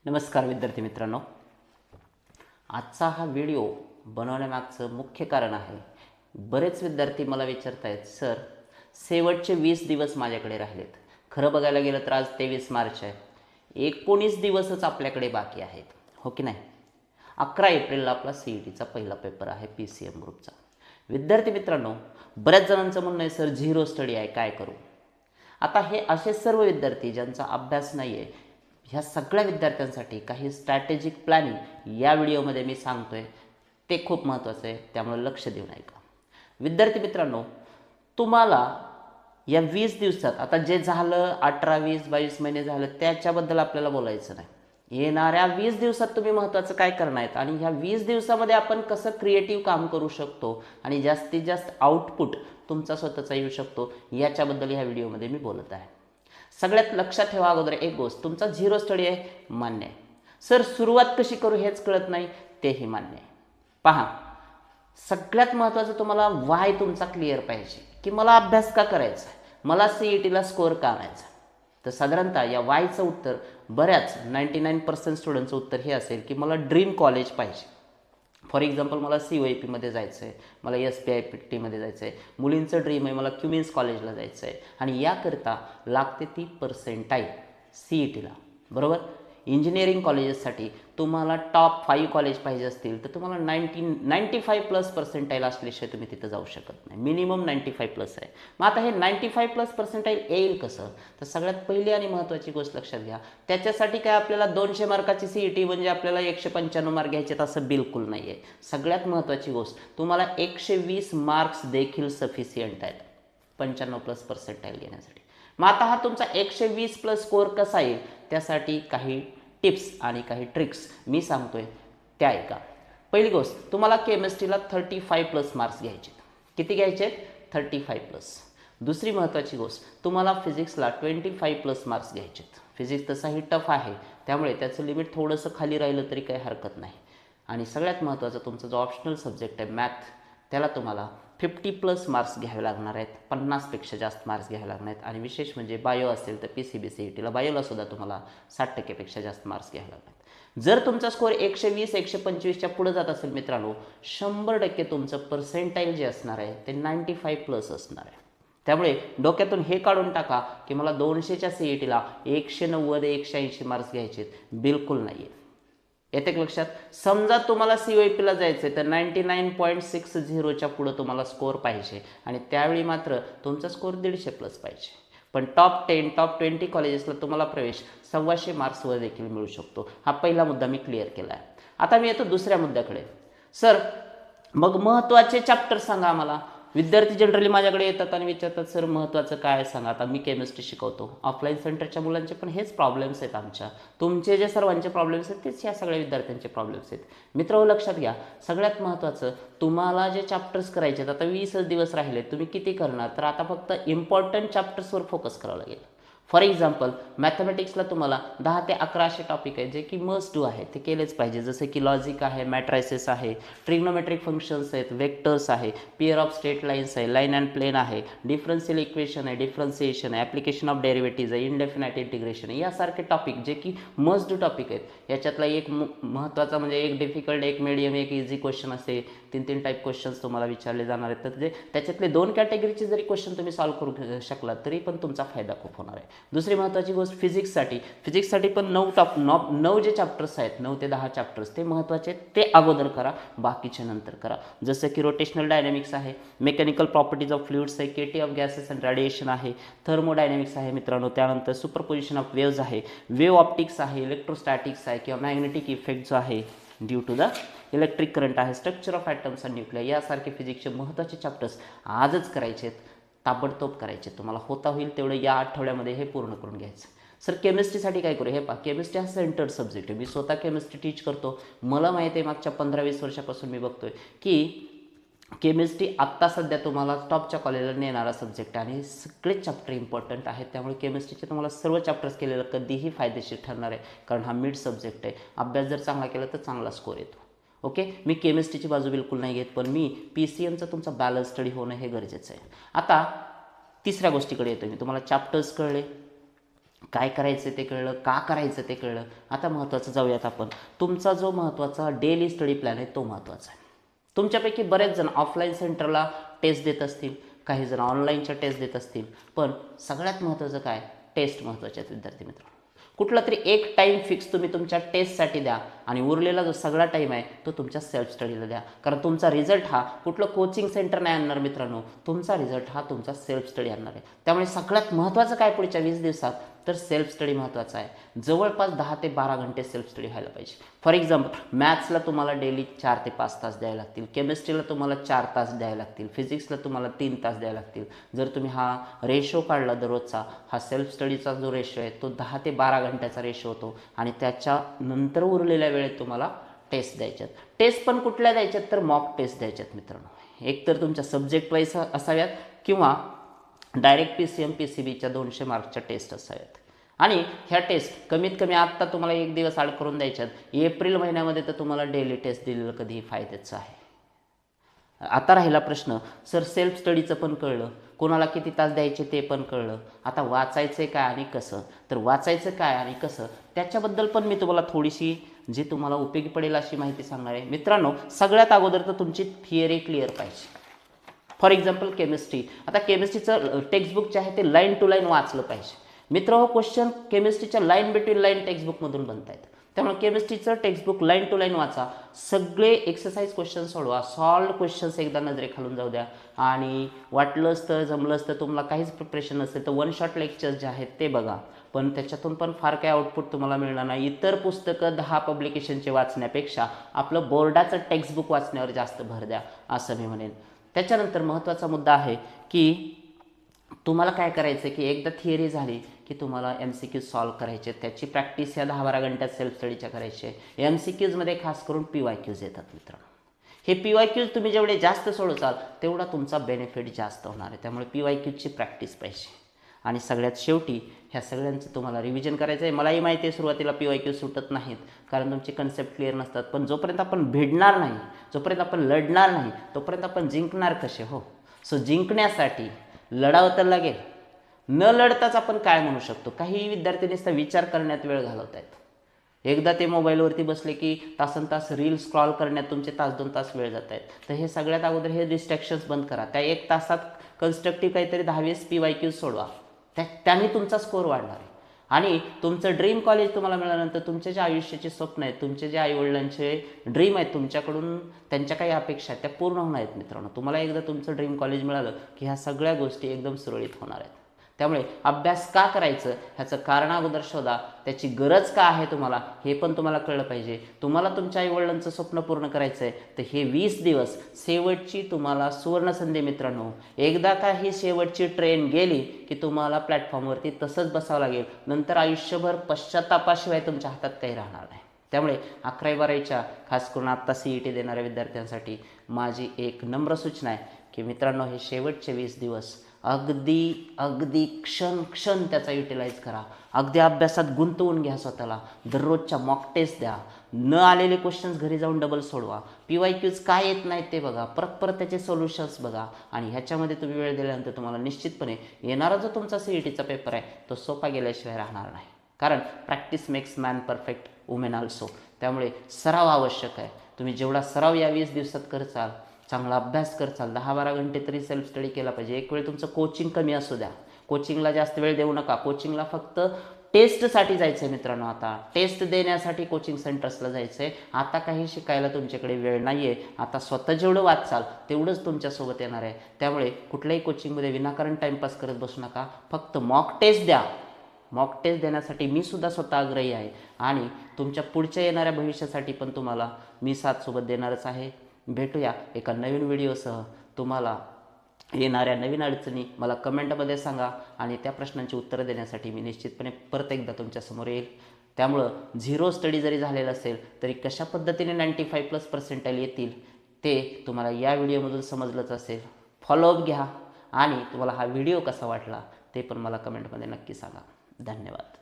नमस्कार विद्यार्थी मित्रांनो, आजचा हा व्हिडिओ बनवण्यामागचं मुख्य कारण आहे, बरेच विद्यार्थी मला विचारत आहेत, सर शेवटचे 20 दिवस माझ्याकडे राहिलेत. खरं बघायला गेलं तर आज 23 मार्च आहे. 19 दिवसच आपल्याकडे बाकी आहेत, हो की नाही? 11 एप्रिलला आपला CETचा पहिला पेपर आहे PCM ग्रुपचा. विद्यार्थी मित्रांनो, बऱ्याच जणांचं म्हणणं आहे, सर झिरो स्टडी आहे, काय करू? आता हे असे सर्व विद्यार्थी ज्यांचा अभ्यास नाही आहे, ह्या सगळ्या विद्यार्थ्यांसाठी काही स्ट्रॅटेजिक प्लॅनिंग या व्हिडिओमध्ये मी सांगतोय, ते खूप महत्त्वाचं आहे, त्यामुळे लक्ष देऊन ऐका. विद्यार्थी मित्रांनो, तुम्हाला या 20 दिवसात, आता जे झालं 18, 20, 22 महिने झालं त्याच्याबद्दल आपल्याला बोलायचं नाही. येणाऱ्या 20 दिवसात तुम्ही महत्त्वाचं काय करणार आहेत आणि ह्या 20 दिवसामध्ये आपण कसं क्रिएटिव्ह काम करू शकतो आणि जास्तीत जास्त आउटपुट तुमचा स्वतःचा येऊ शकतो, याच्याबद्दल ह्या व्हिडिओमध्ये मी बोलत आहे. सगळ्यात लक्षात ठेवा, अगोदर एक गोष्ट, तुमचा झिरो स्टडी आहे, मान्य आहे. सर सुरुवात कशी करू हेच कळत नाही, तेही मान्य आहे. पहा, सगळ्यात महत्त्वाचं तुम्हाला वाय तुमचा क्लिअर पाहिजे, की मला अभ्यास का करायचा आहे, मला CETला स्कोअर का आणायचा. तर साधारणतः या वायचं उत्तर बऱ्याच 99% स्टुडंटचं उत्तर हे असेल की मला ड्रीम कॉलेज पाहिजे. फॉर एक्झाम्पल, मला COAPमध्ये जायचं आहे, मला SPIPTमध्ये जायचं आहे, मुलींचं ड्रीम आहे मला क्युमिन्स कॉलेजला जायचं आहे, आणि याकरता लागते ती पर्सेंटाईल CETला, बरोबर. इंजिनिअरिंग कॉलेजेससाठी तुम्हाला टॉप 5 कॉलेज पाहिजे असतील तर तुम्हाला 95+ पर्सेंटाईल असल्याशिवाय तुम्ही तिथं जाऊ शकत नाही. मिनिमम 95+ आहे. मग आता हे 95+ पर्सेंटाईल येईल कसं? तर सगळ्यात पहिली आणि महत्त्वाची गोष्ट लक्षात घ्या, त्याच्यासाठी काय आपल्याला 200 मार्काची CET म्हणजे आपल्याला 195 मार्क घ्यायचे असं बिलकुल नाही आहे. सगळ्यात महत्त्वाची गोष्ट, तुम्हाला 120 मार्क्स देखील सफिशियंट आहेत 95+ पर्सेंटाईल घेण्यासाठी. मग आता हा तुमचा 120+ स्कोअर कसा येईल, त्यासाठी काही टिप्स आणि काही ट्रिक्स मी सांगतोय, त्या ऐका. पहिली गोष्ट, तुम्हाला केमिस्ट्रीला 35+ मार्क्स घ्यायचे. किती घ्यायचे? 35+. दुसरी महत्त्वाची गोष्ट, तुम्हाला फिजिक्सला 25+ मार्क्स घ्यायचे. फिजिक्स तसाही टफ आहे, त्यामुळे त्याचं लिमिट थोडंसं खाली राहिलं तरी काही हरकत नाही. आणि सगळ्यात महत्त्वाचं, तुमचा जो ऑप्शनल सब्जेक्ट आहे मॅथ, त्याला तुम्हाला 50+ मार्क्स घ्यावे लागणार आहेत, 50पेक्षा जास्त मार्क्स घ्यावे लागणार आहेत. आणि विशेष म्हणजे बायो असेल तर PCB CETला बायोला सुद्धा तुम्हाला 60% जास्त मार्क्स घ्यावे लागणार आहेत. जर तुमचा स्कोअर 120, 125च्या पुढे जात असेल मित्रांनो, 100% तुमचं पर्सेंटाईल जे असणार आहे ते 95+ असणार आहे. त्यामुळे डोक्यातून हे काढून टाका की मला 200च्या CETला 190, 180 मार्क्स घ्यायचे, बिलकुल नाही आहे. येते लक्षात? समजा तुम्हाला COAPला जायचं आहे तर 99.60च्या पुढं तुम्हाला स्कोअर पाहिजे, आणि त्यावेळी मात्र तुमचा स्कोअर 150+ पाहिजे. पण टॉप 10, टॉप 20 कॉलेजेसला तुम्हाला प्रवेश 125 मार्क्सवर देखील मिळू शकतो. हा पहिला मुद्दा मी क्लिअर केला आहे. आता मी येतो दुसऱ्या मुद्द्याकडे. सर मग महत्त्वाचे चॅप्टर सांगा आम्हाला. विद्यार्थी जनरली माझ्याकडे येतात आणि विचारतात, सर महत्त्वाचं काय सांगा. आता मी केमिस्ट्री शिकवतो, ऑफलाईन सेंटरच्या मुलांचे पण हेच प्रॉब्लेम्स आहेत आमच्या, तुमचे जे सर्वांचे प्रॉब्लेम्स आहेत तेच या सगळ्या विद्यार्थ्यांचे प्रॉब्लेम्स आहेत. मित्रांनो लक्षात घ्या, सगळ्यात महत्त्वाचं, तुम्हाला जे चॅप्टर्स करायचे आहेत, आता 20 दिवस राहिले, तुम्ही किती करणार? तर आता फक्त इम्पॉर्टंट चॅप्टर्सवर फोकस करावं लागेल. फॉर एक्झाम्पल, मॅथमॅटिक्सला तुम्हाला 10 ते 11 असे टॉपिक आहेत जे की मस्ट डू आहे, ते केलेच पाहिजे. जसे की लॉजिक आहे, मॅट्रायसिस आहे, ट्रिग्नोमेट्रिक फंक्शन्स आहेत, वेक्टर्स आहे, पेअर ऑफ स्ट्रेट लाईन्स आहे, लाईन अँड प्लेन आहे, डिफरन्शियल इक्वेशन आहे, डिफरन्सिएशन आहे, ॲप्लिकेशन ऑफ डेरिव्हेटिव्ज आहे, इनडेफिनाइट इंटिग्रेशन आहे, यासारखे टॉपिक जे की मस्ट डू टॉपिक आहेत. याच्यातला एक महत्त्वाचा म्हणजे एक डिफिकल्ट, एक मिडियम, एक इझी क्वेश्चन असे 3 टाईप क्वेश्चन्स तुम्हाला विचारले जाणार आहेत. तर त्याच्यातले 2 कॅटेगरीचे जरी क्वेश्चन तुम्ही सॉल्व्ह करू शकलात तरी पण तुमचा फायदा खूप होणार आहे. दुसरी महत्त्वाची गोष्ट, फिजिक्ससाठी पण 9 जे चॅप्टर्स आहेत, 9 ते 10 चॅप्टर्स ते महत्त्वाचे आहेत, ते अगोदर करा, बाकीचे नंतर करा. जसं की रोटेशनल डायनॅमिक्स आहे, मेकॅनिकल प्रॉपर्टीज ऑफ फ्लुइड्स आहे, KT of gases and radiation आहे, थर्मोडायनॅमिक्स आहे मित्रांनो, त्यानंतर सुपरपोजिशन ऑफ वेव्ज आहे, वेव्ह ऑप्टिक्स आहे, इलेक्ट्रोस्टॅटिक्स आहे किंवा मॅग्नेटिक इफेक्ट जो आहे due to the electric current आहे, structure of atoms and nuclear, यासारखे फिजिक्सचे महत्त्वाचे चॅप्टर्स आजच करायचे आहेत, ताबडतोब करायचे. तुम्हाला होता होईल तेवढं या आठवड्यामध्ये हे पूर्ण करून घ्यायचं. सर केमिस्ट्रीसाठी काय करू? हे पहा, केमिस्ट्री हा सेंटर्ड सब्जेक्ट आहे. मी स्वतः केमिस्ट्री टीच करतो, मला माहिती आहे, मागच्या 15-20 वर्षापासून मी बघतोय की केमिस्ट्री आत्ता सध्या तुम्हाला टॉपच्या कॉलेजला नेणारा सब्जेक्ट आहे आणि सगळेच चॅप्टर इम्पॉर्टंट आहेत. त्यामुळे केमिस्ट्रीचे तुम्हाला सर्व चॅप्टर्स केलेलं कधीही फायदेशीर ठरणार आहे, कारण हा मिड सब्जेक्ट आहे. अभ्यास जर चांगला केला तर चांगला स्कोअर येतो. ओके, मी केमिस्ट्रीची बाजू बिलकुल नाही घेत, पण मी PCMचं तुमचा बॅलन्स स्टडी होणं हे गरजेचं आहे. आता तिसऱ्या गोष्टीकडे येतो मी. तुम्हाला चॅप्टर्स कळले, काय करायचं ते कळलं, का करायचं ते कळलं. आता महत्त्वाचं जाऊयात आपण. तुमचा जो महत्त्वाचा डेली स्टडी प्लॅन आहे तो महत्त्वाचा आहे. तुमच्यापैकी बरेच जण ऑफलाईन सेंटरला टेस्ट देत असतील, काही जण ऑनलाईनच्या टेस्ट देत असतील, पण सगळ्यात महत्त्वाचं काय, टेस्ट महत्त्वाचे आहेत विद्यार्थी मित्र. कुठला तरी एक टाईम फिक्स तुम्ही तुमच्या टेस्टसाठी द्या आणि उरलेला जो सगळा टाईम आहे तो तुमच्या सेल्फ स्टडीला द्या. कारण तुमचा रिझल्ट हा कुठलं कोचिंग सेंटर नाही आणणार मित्रांनो, तुमचा रिझल्ट हा तुमचा सेल्फ स्टडी आणणार आहे. त्यामुळे सगळ्यात महत्त्वाचं काय पुढच्या 20 दिवसात, तर सेल्फ स्टडी महत्त्वाचा आहे. जवळपास 10 ते 12 घंटे सेल्फ स्टडी व्हायला पाहिजे. फॉर एक्झाम्पल मॅथ्सला तुम्हाला डेली 4 ते 5 तास द्यावे लागतील, केमिस्ट्रीला तुम्हाला 4 तास द्यावे लागतील, फिजिक्सला तुम्हाला 3 तास द्यावे लागतील. जर तुम्ही हा रेशो काढला दररोजचा, हा सेल्फ स्टडीचा जो रेशो आहे तो 10 ते 12 घंट्याचा रेशो होतो आणि त्याच्यानंतर उरलेल्या वेळेत तुम्हाला टेस्ट द्यायच्यात. टेस्ट पण कुठल्या द्यायच्यात, तर मॉक टेस्ट द्यायच्यात मित्रांनो. एक तर तुमच्या सब्जेक्ट वाईज असाव्यात किंवा डायरेक्ट PCM PCBच्या 200 मार्कच्या टेस्ट असाव्यात. आणि ह्या टेस्ट कमीत कमी आत्ता तुम्हाला एक दिवस आड करून द्यायच्यात. एप्रिल महिन्यामध्ये तर तुम्हाला डेली टेस्ट दिलेलं कधीही फायद्याचं आहे. आता राहिला प्रश्न, सर सेल्फ स्टडीचं पण कळलं, कोणाला किती तास द्यायचे ते पण कळलं, आता वाचायचं काय आणि कसं. तर वाचायचं काय आणि कसं त्याच्याबद्दल पण मी तुम्हाला थोडीशी जी तुम्हाला उपयोगी पडेल अशी माहिती सांगणार आहे मित्रांनो. सगळ्यात अगोदर तर तुमची थिअरी क्लिअर पाहिजे. फॉर एक्झाम्पल केमिस्ट्री, आता केमिस्ट्रीचं टेक्स्टबुक जे आहे ते लाईन टू लाईन वाचलं पाहिजे मित्र. हो क्वेश्चन केमिस्ट्रीच्या लाईन बिटवीन लाईन टेक्स्टबुकमधून बनत आहेत. त्यामुळे केमिस्ट्रीचं टेक्स्टबुक लाईन टू लाईन वाचा, सगळे एक्सरसाइज क्वेश्चन सोडवा, सॉल्व क्वेश्चन्स एकदा नजरेखालून जाऊ द्या. आणि वाटलंच तर जमलंच तर तुम्हाला काहीच प्रिपरेशन नसेल तर 1 शॉट लेक्चर्स जे आहेत ते बघा, पण त्याच्यातून पण फार काही आउटपुट तुम्हाला मिळणार नाही. इतर पुस्तकं 10 पब्लिकेशनचे वाचण्यापेक्षा आपलं बोर्डाचं टेक्स्टबुक वाचण्यावर जास्त भर द्या असं मी म्हणेन. त्याच्यानंतर महत्त्वाचा मुद्दा आहे की तुम्हाला काय करायचं आहे की एकदा थिअरी झाली की तुम्हाला MCQ सॉल्व करायचे, त्याची प्रॅक्टिस या 10-12 घंट्यात सेल्फ स्टडीच्या करायची आहे. MCQजमध्ये खास करून PYQs येतात मित्रांनो. हे PYQs तुम्ही जेवढे जास्त सोडवचाल तेवढा तुमचा बेनिफिट जास्त होणार आहे. त्यामुळे PYQची प्रॅक्टिस पाहिजे. आणि सगळ्यात शेवटी ह्या सगळ्यांचं तुम्हाला रिव्हिजन करायचं आहे. मलाही माहिती आहे सुरुवातीला PYQ सुटत नाहीत कारण तुमचे कन्सेप्ट क्लिअर नसतात, पण जोपर्यंत आपण भिडणार नाही, जोपर्यंत आपण लढणार नाही, तोपर्यंत आपण जिंकणार कसे हो. सो जिंकण्यासाठी लढावं तर लागेल. न लढताच आपण काय म्हणू शकतो, काही विद्यार्थी नुसता विचार करण्यात वेळ घालवत आहेत. एकदा ते मोबाईलवरती बसले की तासनतास रील स्क्रॉल करण्यात तुमचे 1-2 तास वेळ जात आहेत. तर हे सगळ्यात अगोदर हे डिस्ट्रॅक्शन्स बंद करा. त्या 1 तासात कन्स्ट्रक्टिव्ह काहीतरी 10-20 PYQ सोडवा, त्याने तुमचा स्कोर वाढणार आहे. आणि तुमचं ड्रीम कॉलेज तुम्हाला मिळाल्यानंतर तुमचे जे आयुष्याचे स्वप्न आहेत, तुमचे जे आईवडिलांचे ड्रीम आहेत, तुमच्याकडून त्यांच्या काही अपेक्षा आहेत त्या पूर्ण होणार आहेत मित्रांनो. तुम्हाला एकदा तुमचं ड्रीम कॉलेज मिळालं की ह्या सगळ्या गोष्टी एकदम सुरळीत होणार आहेत. त्यामुळे अभ्यास का करायचं ह्याचं कारण अगोदर शोधा, त्याची गरज का आहे तुम्हाला हे पण तुम्हाला कळलं पाहिजे. तुम्हाला तुमच्या आईवडिलांचं स्वप्न पूर्ण करायचं आहे तर हे 20 दिवस शेवटची तुम्हाला सुवर्णसंधी मित्रांनो. एकदा का ही शेवटची ट्रेन गेली की तुम्हाला प्लॅटफॉर्मवरती तसंच बसावं लागेल. नंतर आयुष्यभर पश्चात्तापाशिवाय तुमच्या हातात काही राहणार नाही. त्यामुळे 11वी-12वीच्या खास करून आत्ता CET देणाऱ्या विद्यार्थ्यांसाठी माझी एक नम्र सूचना आहे की मित्रांनो, हे शेवटचे 20 दिवस अगदी क्षण त्याचा युटिलाइज करा. अगदी अभ्यासात गुंतवून घ्या स्वतःला. दररोजच्या मॉक टेस्ट द्या, न आलेले क्वेश्चन्स घरी जाऊन डबल सोडवा, PYQs काय येत नाहीत ते बघा, परत त्याचे सोल्युशन्स बघा. आणि ह्याच्यामध्ये तुम्ही वेळ दिल्यानंतर तुम्हाला निश्चितपणे येणारा जो तुमचा CETचा पेपर आहे तो सोपा गेल्याशिवाय राहणार नाही. कारण practice makes man perfect, women also. त्यामुळे सराव आवश्यक आहे. तुम्ही जेवढा सराव या 20 दिवसात करचाल, चांगला अभ्यास करचाल, 10-12 घंटे तरी सेल्फ स्टडी केला पाहिजे. एक वेळ तुमचं कोचिंग कमी असू द्या, कोचिंगला जास्त वेळ देऊ नका. कोचिंगला फक्त टेस्टसाठी जायचं आहे मित्रांनो. आता टेस्ट देण्यासाठी कोचिंग सेंटर्सला जायचं आहे. आता काही शिकायला तुमच्याकडे वेळ नाही आहे. आता स्वतः जेवढं वाचाल तेवढंच तुमच्यासोबत येणार आहे. त्यामुळे कुठल्याही कोचिंगमध्ये विनाकारण टाईमपास करत बसू नका. फक्त मॉक टेस्ट द्या. मॉक टेस्ट देण्यासाठी मी सुद्धा स्वतः आग्रही आहे आणि तुमच्या पुढच्या येणाऱ्या भविष्यासाठी पण तुम्हाला मी साथ सोबत देणारच आहे. भेटूया एका नवीन व्हिडिओसह. तुम्हाला येणाऱ्या नवीन अडचणी मला कमेंटमध्ये सांगा आणि त्या प्रश्नांची उत्तरं देण्यासाठी मी निश्चितपणे परत एकदा तुमच्यासमोर येईल. त्यामुळं 0 स्टडी जरी झालेला असेल तरी कशा पद्धतीने 95+ येतील ते तुम्हाला या व्हिडिओमधून समजलंच असेल. फॉलोअप घ्या आणि तुम्हाला हा व्हिडिओ कसा वाटला ते पण मला कमेंटमध्ये नक्की सांगा. धन्यवाद.